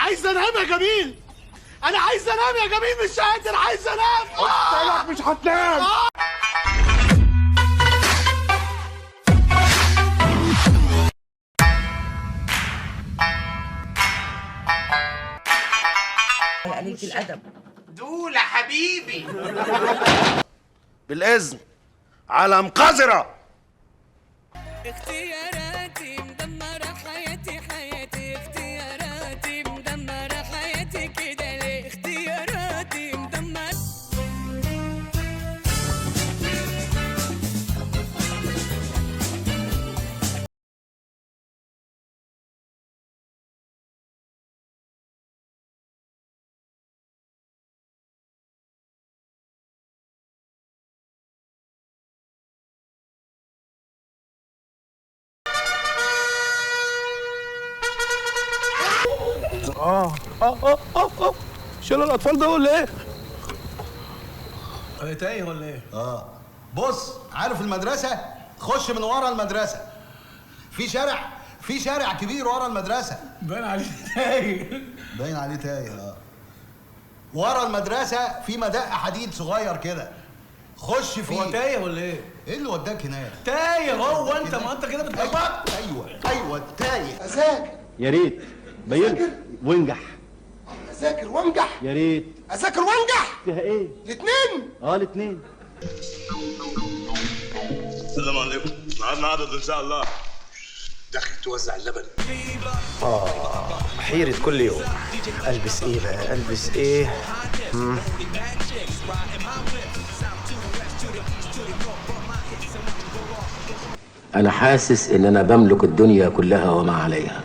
عايز انام يا جميل، انا عايز انام يا جميل، مش قادر، عايز انام. قلت لك مش هتنام. قليلة الأدب. دولة حبيبي. بالاذن على مقذره. اختياراتي مدمرة حياتي اختياراتي مدمرة حياتي كده ليه اختياراتي مدمرة. شيل الاطفال دول ولا ايه؟ تايه ولا ايه؟ بص، عارف المدرسة؟ خش من ورا المدرسة. في شارع كبير ورا المدرسة. باين عليه تايه. باين عليه تايه. ورا المدرسة في مدق حديد صغير كده. خش فيه. هو تايه ولا ايه؟ ايه اللي وداك هناك؟ تايه. هو انت ما انت كده بتلخبط. ايوه تايه. اذاكر يا ريت بين وانجح. اذاكر وانجح. يا ريت. اذاكر وانجح. فيها ايه؟ الاثنين. الاثنين. السلام عليكم. قعدنا عدد ان شاء الله. دخل توزع اللبن. حيرة كل يوم. البس ايه بقى؟ البس ايه؟ انا حاسس ان انا بملك الدنيا كلها وما عليها.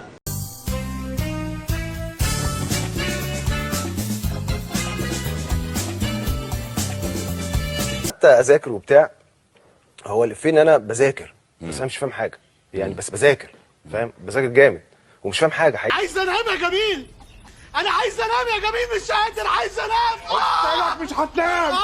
حتى اذاكر وبتاع. هو اللي فين انا بذاكر بس انا مش فاهم حاجه يعني، بس بذاكر فاهم، بذاكر جامد ومش فاهم حاجه حقيقي. عايز انام يا جميل، انا عايز انام يا جميل، مش قادر، عايز انام. قلت لك مش هتنام.